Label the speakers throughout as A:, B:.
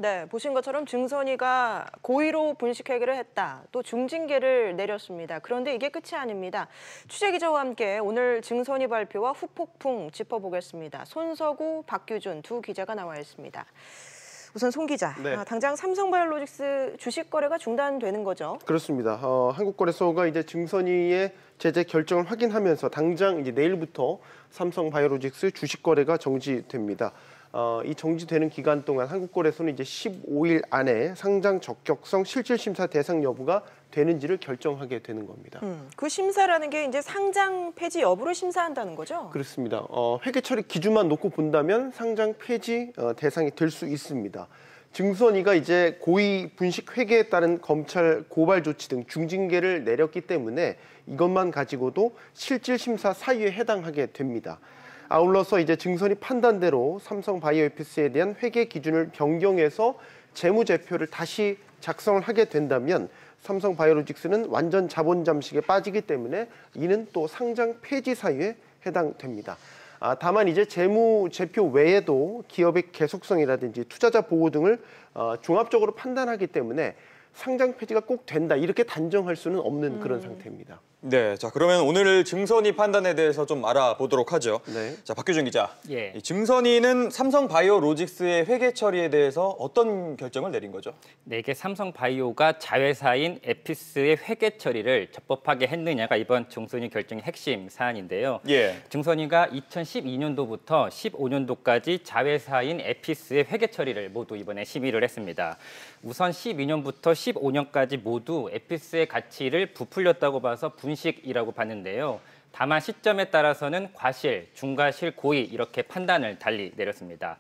A: 네, 보신 것처럼 증선이가 고의로 분식회계를 했다. 또 중징계를 내렸습니다. 그런데 이게 끝이 아닙니다. 취재기자와 함께 오늘 증선이 발표와 후폭풍 짚어보겠습니다. 손석우, 박규준 두 기자가 나와 있습니다. 우선 손 기자,
B: 네.
A: 당장 삼성바이오로직스 주식 거래가 중단되는 거죠?
B: 그렇습니다. 한국거래소가 이제 증선이의 제재 결정을 확인하면서 당장 이제 내일부터 삼성바이오로직스 주식 거래가 정지됩니다. 이 정지되는 기간 동안 한국거래소는 이제 15일 안에 상장 적격성 실질심사 대상 여부가 되는지를 결정하게 되는 겁니다.
A: 그 심사라는 게 이제 상장 폐지 여부를 심사한다는 거죠?
B: 그렇습니다. 회계 처리 기준만 놓고 본다면 상장 폐지 대상이 될 수 있습니다. 증선이가 이제 고의 분식 회계에 따른 검찰 고발 조치 등 중징계를 내렸기 때문에 이것만 가지고도 실질심사 사유에 해당하게 됩니다. 아울러서 이제 증선이 판단대로 삼성바이오에피스에 대한 회계 기준을 변경해서 재무제표를 다시 작성을 하게 된다면 삼성바이오로직스는 완전 자본 잠식에 빠지기 때문에 이는 또 상장 폐지 사유에 해당됩니다. 다만 이제 재무제표 외에도 기업의 계속성이라든지 투자자 보호 등을 종합적으로 판단하기 때문에 상장 폐지가 꼭 된다 이렇게 단정할 수는 없는 그런 상태입니다.
C: 네, 자 그러면 오늘 증선이 판단에 대해서 좀 알아보도록 하죠.
B: 네.
C: 자 박규준 기자,
D: 예.
C: 이 증선이는 삼성바이오로직스의 회계 처리에 대해서 어떤 결정을 내린 거죠?
D: 네, 이게 삼성바이오가 자회사인 에피스의 회계 처리를 적법하게 했느냐가 이번 증선이 결정의 핵심 사안인데요.
C: 예.
D: 증선이가 2012년도부터 15년도까지 자회사인 에피스의 회계 처리를 모두 이번에 심의를 했습니다. 우선 12년부터 15년까지 모두 에피스의 가치를 부풀렸다고 봐서 분식이라고 봤는데요. 다만 시점에 따라서는 과실, 중과실, 고의 이렇게 판단을 달리 내렸습니다.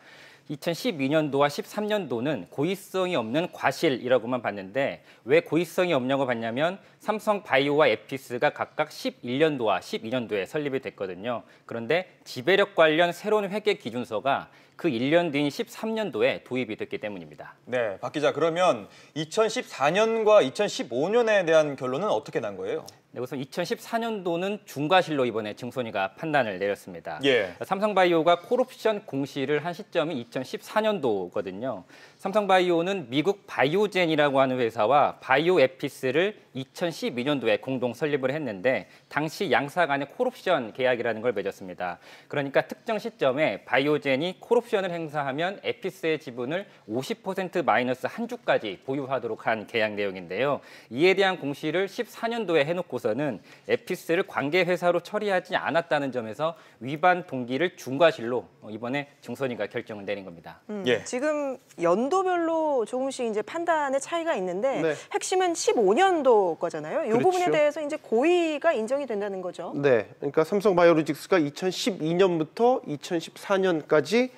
D: 2012년도와 13년도는 고의성이 없는 과실이라고만 봤는데 왜 고의성이 없냐고 봤냐면 삼성바이오와 에피스가 각각 11년도와 12년도에 설립이 됐거든요. 그런데 지배력 관련 새로운 회계 기준서가 그 1년 뒤인 13년도에 도입이 됐기 때문입니다.
C: 네, 박 기자 그러면 2014년과 2015년에 대한 결론은 어떻게 난 거예요?
D: 네, 우선 2014년도는 중과실로 이번에 증선이가 판단을 내렸습니다.
C: 예.
D: 삼성바이오가 콜옵션 공시를 한 시점이 2014년도거든요. 삼성바이오는 미국 바이오젠이라고 하는 회사와 바이오에피스를 2012년도에 공동 설립을 했는데 당시 양사 간의 콜옵션 계약이라는 걸 맺었습니다. 그러니까 특정 시점에 바이오젠이 콜옵션을 행사하면 에피스의 지분을 50% 마이너스 한 주까지 보유하도록 한 계약 내용인데요. 이에 대한 공시를 14년도에 해놓고서는 에피스를 관계회사로 처리하지 않았다는 점에서 위반 동기를 중과실로 이번에 증선이가 결정을 내린 겁니다.
C: 예.
A: 지금 연도별로 조금씩 이제 판단의 차이가 있는데
B: 네.
A: 핵심은 15년도 거잖아요. 이
B: 그렇죠.
A: 부분에 대해서 이제 고의가 인정이 된다는 거죠.
B: 네, 그러니까 삼성바이오로직스가 2012년부터 2014년까지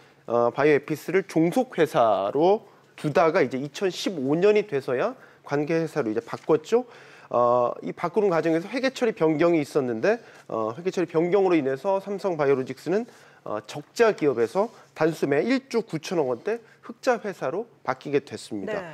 B: 바이오에피스를 종속회사로 두다가 이제 2015년이 돼서야 관계회사로 이제 바꿨죠. 이 바꾸는 과정에서 회계처리 변경이 있었는데 회계처리 변경으로 인해서 삼성바이오로직스는 적자 기업에서 단숨에 1조 9천억 원대 흑자 회사로 바뀌게 됐습니다.
A: 네.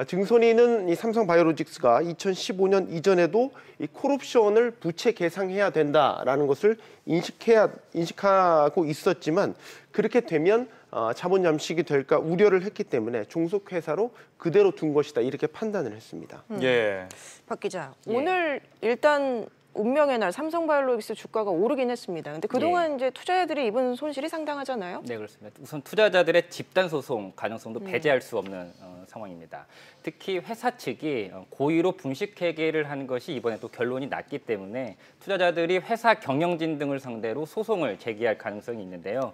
B: 증선이는 이 삼성바이오로직스가 2015년 이전에도 이 콜옵션을 부채 계상해야 된다라는 것을 인식하고 있었지만 그렇게 되면 자본 잠식이 될까 우려를 했기 때문에 종속회사로 그대로 둔 것이다 이렇게 판단을 했습니다.
C: 예.
A: 박 기자,
D: 예.
A: 오늘 일단 운명의 날 삼성바이오로직스 주가가 오르긴 했습니다. 근데 그동안 이제 투자자들이 입은 손실이 상당하잖아요.
D: 네, 그렇습니다. 우선 투자자들의 집단 소송 가능성도 배제할 수 없는 상황입니다. 특히 회사 측이 고의로 분식회계를 한 것이 이번에 또 결론이 났기 때문에 투자자들이 회사 경영진 등을 상대로 소송을 제기할 가능성이 있는데요.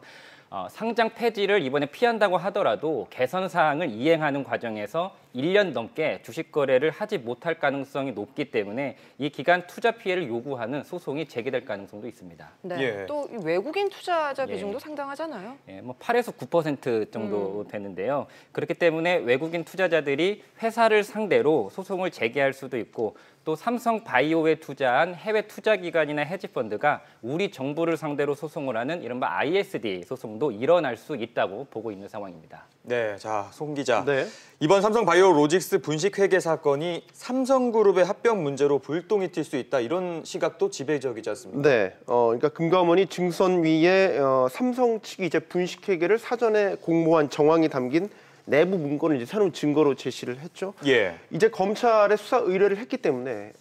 D: 상장 폐지를 이번에 피한다고 하더라도 개선 사항을 이행하는 과정에서 1년 넘게 주식 거래를 하지 못할 가능성이 높기 때문에 이 기간 투자 피해를 요구하는 소송이 제기될 가능성도 있습니다.
A: 네.
C: 예.
A: 또 외국인 투자자
D: 예.
A: 비중도 상당하잖아요.
D: 예, 뭐 8에서 9% 정도 되는데요. 그렇기 때문에 외국인 투자자들이 회사를 상대로 소송을 제기할 수도 있고 또 삼성바이오에 투자한 해외 투자기관이나 헤지펀드가 우리 정부를 상대로 소송을 하는 이른바 ISD 소송도 일어날 수 있다고 보고 있는 상황입니다.
C: 네, 자 송 기자.
B: 네.
C: 이번 삼성바이오로직스 분식회계 사건이 삼성그룹의 합병 문제로 불똥이 튈 수 있다 이런 시각도 지배적이지 않습니까?
B: 네, 그러니까 금감원이 증선위에 삼성 측이 이제 분식회계를 사전에 공모한 정황이 담긴 내부 문건을 이제 새로운 증거로 제시를 했죠.
C: 예.
B: 이제 검찰에 수사 의뢰를 했기 때문에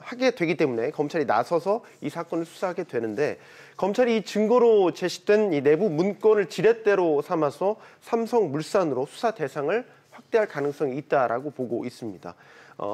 B: 하게 되기 때문에 검찰이 나서서 이 사건을 수사하게 되는데 검찰이 이 증거로 제시된 이 내부 문건을 지렛대로 삼아서 삼성물산으로 수사 대상을 확대할 가능성이 있다라고 보고 있습니다.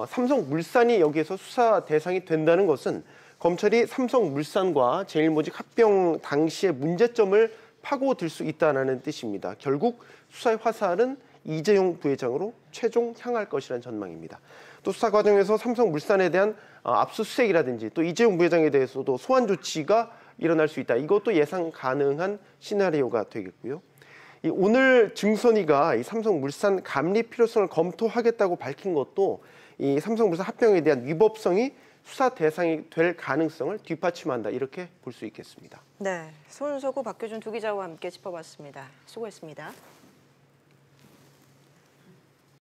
B: 삼성물산이 여기에서 수사 대상이 된다는 것은 검찰이 삼성물산과 제일모직 합병 당시의 문제점을 파고들 수 있다는 뜻입니다. 결국 수사의 화살은 이재용 부회장으로 최종 향할 것이라는 전망입니다. 또 수사 과정에서 삼성물산에 대한 압수수색이라든지 또 이재용 부회장에 대해서도 소환 조치가 일어날 수 있다. 이것도 예상 가능한 시나리오가 되겠고요. 오늘 증선이가 이 삼성물산 감리 필요성을 검토하겠다고 밝힌 것도 이 삼성물산 합병에 대한 위법성이 수사 대상이 될 가능성을 뒷받침한다. 이렇게 볼 수 있겠습니다.
A: 네, 손석구, 박규준 두 기자와 함께 짚어봤습니다. 수고했습니다.